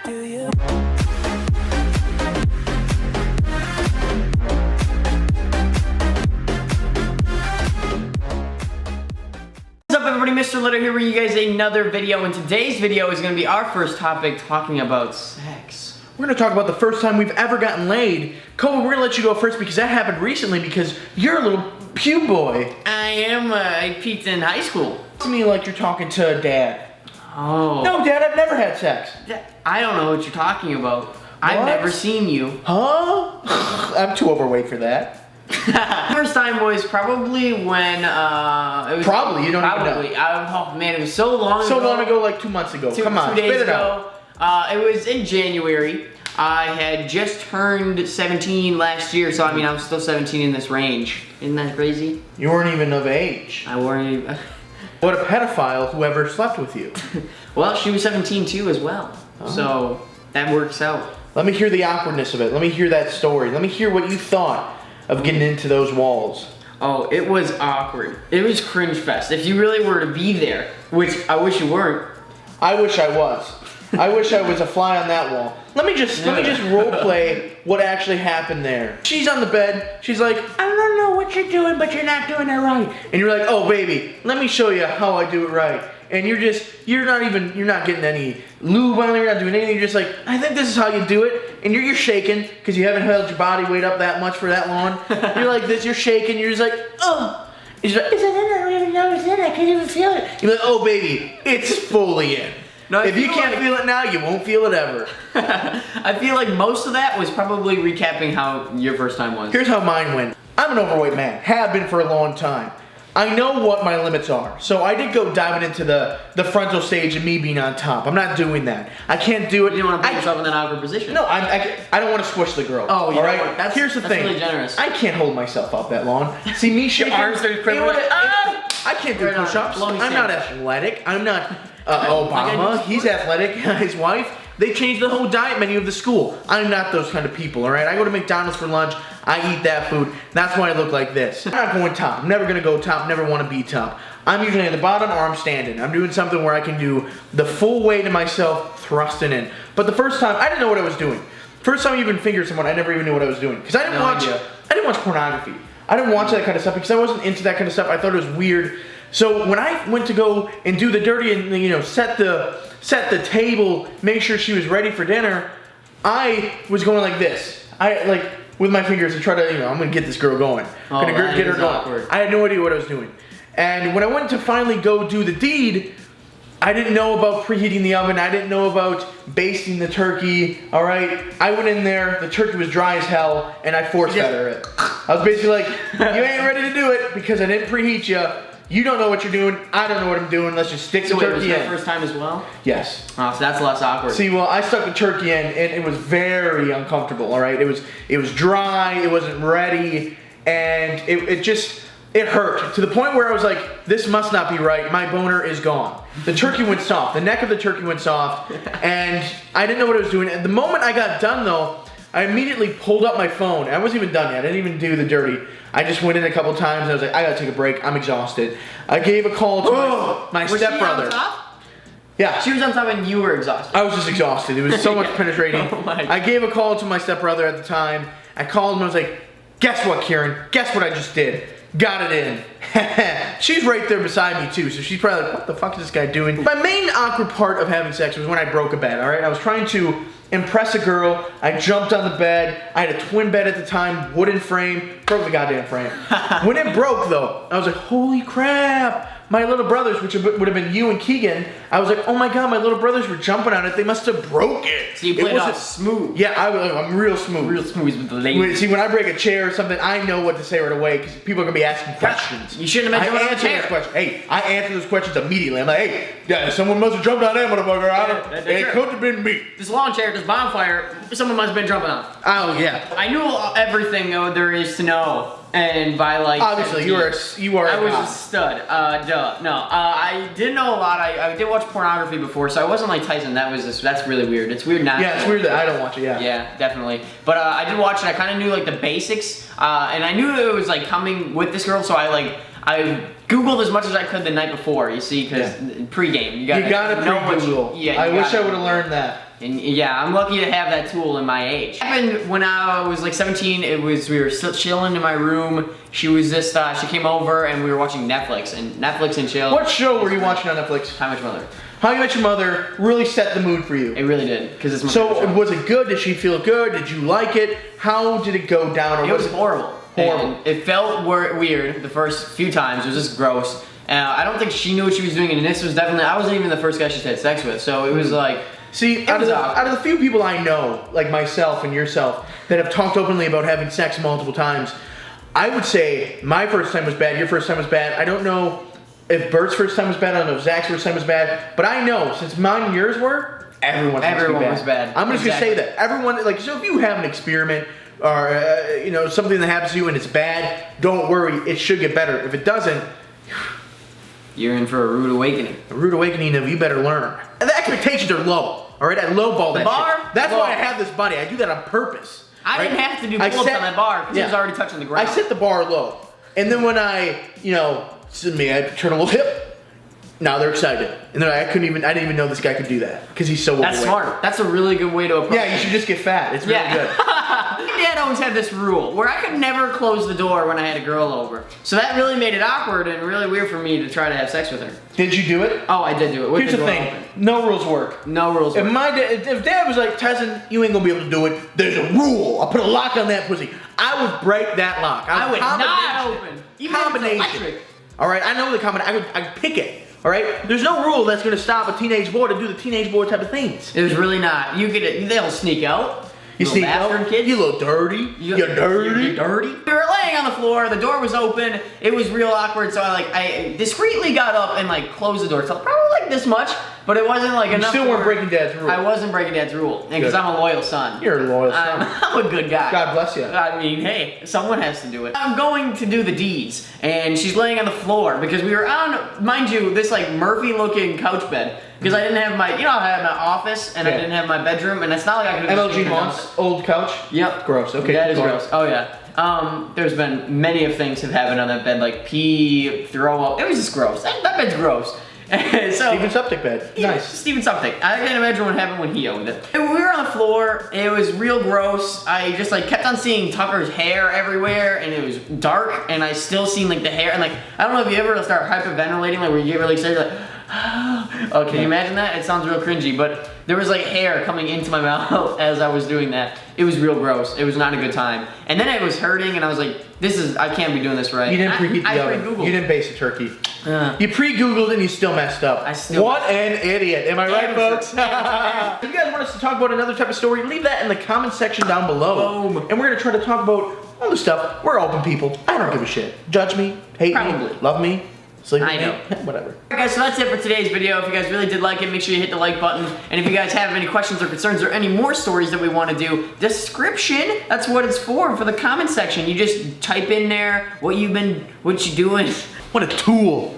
do you? What's up everybody, Mr. Letter here bringing you guys another video, and today's video is going to be our first topic talking about sex. We're going to talk about the first time we've ever gotten laid. Cole, we're going to let you go first because that happened recently because you're a little pew boy. I peaked in high school. To me like you're talking to Dad. Oh. No, Dad, I've never had sex. I don't know what you're talking about. I've never seen you. Huh? I'm too overweight for that. First time was probably when it was Probably, you don't even know. Oh man, it was so long ago. So long ago, like 2 months ago. Come on, 2 days spit it ago. out. It was in January. I had just turned 17 last year, so I mean I'm still 17 in this range. Isn't that crazy? You weren't even of age. I weren't even. What a pedophile whoever slept with you. Well, she was 17 too as well. Oh. So that works out. Let me hear the awkwardness of it. Let me hear that story. Let me hear what you thought of getting into those walls. Oh, it was awkward. It was cringe fest. If you really were to be there, which I wish you weren't. I wish I was. I wish I was a fly on that wall. Let me just role play what actually happened there. She's on the bed. She's like, I don't know what you're doing, but you're not doing it right. And you're like, oh baby, let me show you how I do it right. And you're not getting any lube on it, you're not doing anything. You're just like, I think this is how you do it. And you're shaking because you haven't held your body weight up that much for that long. You're like this, you're shaking. You're just like, oh. She's like, is it in? I don't even know it's in. I can't even feel it. You're like, oh baby, it's fully in. No, if you can't feel it now, you won't feel it ever. I feel like most of that was probably recapping how your first time was. Here's how mine went. I'm an overweight man, have been for a long time. I know what my limits are. So I did go diving into the frontal stage of me being on top. I'm not doing that. I can't do it. You don't want to put yourself in that awkward position. No, I don't want to squish the girl. Oh, you all know right? what? Here's the thing. Really generous. I can't hold myself up that long. See me shaking. Your arms are I can't do push-ups. I'm not athletic. I'm not Obama. He's athletic. His wife. They changed the whole diet menu of the school. I'm not those kind of people, all right? I go to McDonald's for lunch. I eat that food. That's why I look like this. I'm not going top. I'm never going to go top. Never want to be top. I'm usually at the bottom or I'm standing. I'm doing something where I can do the full weight of myself thrusting in. But the first time, I didn't know what I was doing. First time I even fingered someone, I never even knew what I was doing. Because I didn't watch pornography. I didn't watch that kind of stuff because I wasn't into that kind of stuff. I thought it was weird. So when I went to go and do the dirty and set the table, make sure she was ready for dinner, I was going like this. With my fingers to try to, I'm gonna get this girl going. I'm gonna get her going. Awkward. I had no idea what I was doing. And when I went to finally go do the deed, I didn't know about preheating the oven. I didn't know about basting the turkey. All right, I went in there. The turkey was dry as hell, and I force fed her it. I was basically like, you ain't ready to do it because I didn't preheat you. You don't know what you're doing. I don't know what I'm doing. Let's just stick the turkey in. Was that first time as well? Yes. Oh, so that's less awkward. See, well, I stuck the turkey in, and it was very uncomfortable. All right, it was dry. It wasn't ready, and it hurt to the point where I was like, this must not be right. My boner is gone. The turkey went soft. The neck of the turkey went soft, and I didn't know what I was doing. And the moment I got done, though, I immediately pulled up my phone. I wasn't even done yet. I didn't even do the dirty. I just went in a couple times and I was like, I gotta take a break. I'm exhausted. I gave a call to my stepbrother. Was she on top? Yeah. She was on top and you were exhausted. I was just exhausted. It was so much penetrating. Oh my God. I gave a call to my stepbrother at the time. I called him and I was like, guess what, Kieran? Guess what I just did? Got it in. She's right there beside me too, so she's probably like, what the fuck is this guy doing? My main awkward part of having sex was when I broke a bed, all right? I was trying to impress a girl. I jumped on the bed. I had a twin bed at the time, wooden frame. Broke the goddamn frame. When it broke though, I was like, holy crap. My little brothers, which would have been you and Keegan, I was like, oh my god, my little brothers were jumping on it. They must have broke it. So you played off smooth. Yeah, I'm real smooth. Real smooth with the lady. See, when I break a chair or something, I know what to say right away because people are going to be asking questions. You shouldn't have been jumping on the chair. Questions. Hey, I answer those questions immediately. I'm like, hey, yeah, someone must have jumped on that motherfucker. It could have been me. This lawn chair, this bonfire, someone must have been jumping on. Oh, yeah. I knew everything there is to know. And by like obviously 17, you are I was a stud. I did know a lot. I did watch pornography before, so I wasn't like Tyson. That's really weird. It's weird now. Yeah, it's weird that I don't watch it. Yeah. Yeah, definitely. But I did watch it. I kind of knew like the basics, and I knew it was like coming with this girl, so I Googled as much as I could the night before, you see, because pre-game. You gotta pre-Google. I wish I would have learned that. And yeah, I'm lucky to have that tool in my age. It happened when I was like 17. We were still chilling in my room. She was just, she came over and we were watching Netflix and chill. What show were you watching on Netflix? How I Met Your Mother. How You Met Your Mother really set the mood for you. It really did, because it's my So favorite show. was it good? Did she feel good? Did you like it? How did it go down? Or It was horrible. Horrible. And it felt weird the first few times. It was just gross. I don't think she knew what she was doing, and this was definitely, I wasn't even the first guy she's had sex with, so it was like, see, out of the few people I know, like myself and yourself, that have talked openly about having sex multiple times, I would say my first time was bad, your first time was bad. I don't know if Bert's first time was bad, I don't know if Zach's first time was bad, but I know, since mine and yours were, everyone was bad. I'm just going to say that. Everyone, like, so if you have an experiment, or, you know, something that happens to you and it's bad, don't worry, it should get better. If it doesn't, you're in for a rude awakening. A rude awakening of you better learn. And the expectations are low, all right? I lowball that bar, shit. That's why I have this buddy. I do that on purpose. I didn't have to do pull-ups on that bar because it was already touching the ground. I set the bar low. And then when I, you know, I turn a little hip, now they're excited. And then I didn't even know this guy could do that because he's so overweight. That's smart. That's a really good way to approach it. Yeah, you should just get fat. It's really good. My dad always had this rule where I could never close the door when I had a girl over. So that really made it awkward and really weird for me to try to have sex with her. Did you do it? Oh, I did do it. Here's the thing. Open. No rules work. No rules work. If dad was like, Tyson, you ain't gonna be able to do it, there's a rule. I'll put a lock on that pussy. I would break that lock. I would not open. Even combination. All right, I know the combination. I'd pick it. All right, there's no rule that's gonna stop a teenage boy to do the teenage boy type of things. There's really not. They'll sneak out. You sneak out, kid. You little dirty. You're dirty. You're dirty. We were laying on the floor. The door was open. It was real awkward. So I discreetly got up and like closed the door. So probably like this much, but it wasn't like enough. You still weren't breaking Dad's rule. I wasn't breaking Dad's rule, because I'm a loyal son. You're a loyal son. I'm a good guy. God bless you. I mean, hey, someone has to do it. I'm going to do the deeds, and she's laying on the floor because we were on, mind you, this like Murphy-looking couch bed. Because I didn't have my, you know, I had my office and I didn't have my bedroom, and it's not like I could just MLG Mont's old couch? Yep. Gross. Okay. That is gross. Oh yeah. There's been many of things have happened on that bed, like pee, throw up. It was just gross. That bed's gross. So, Steven Septic bed. Nice. Steven Septic. I can't imagine what happened when he owned it. We were on the floor. It was real gross. I just like kept on seeing Tucker's hair everywhere, and it was dark, and I still seen like the hair, and like I don't know if you ever start hyperventilating, like where you get really excited, like. Oh, can you imagine that? It sounds real cringy, but there was like hair coming into my mouth as I was doing that. It was real gross. It was not a good time. And then it was hurting, and I was like, I can't be doing this right. You didn't preheat the oven. pre-Googled. You didn't base the turkey. You pre-Googled and you still messed up. What an idiot. Am I right, folks? If you guys want us to talk about another type of story, leave that in the comment section down below. Boom. And we're going to try to talk about other stuff. We're open people. I don't give a shit. Judge me, hate me, love me. Sleep with me, whatever. Alright guys, so that's it for today's video. If you guys really did like it, make sure you hit the like button. And if you guys have any questions or concerns or any more stories that we want to do, description, that's what it's for the comment section. You just type in there what you doing. What a tool.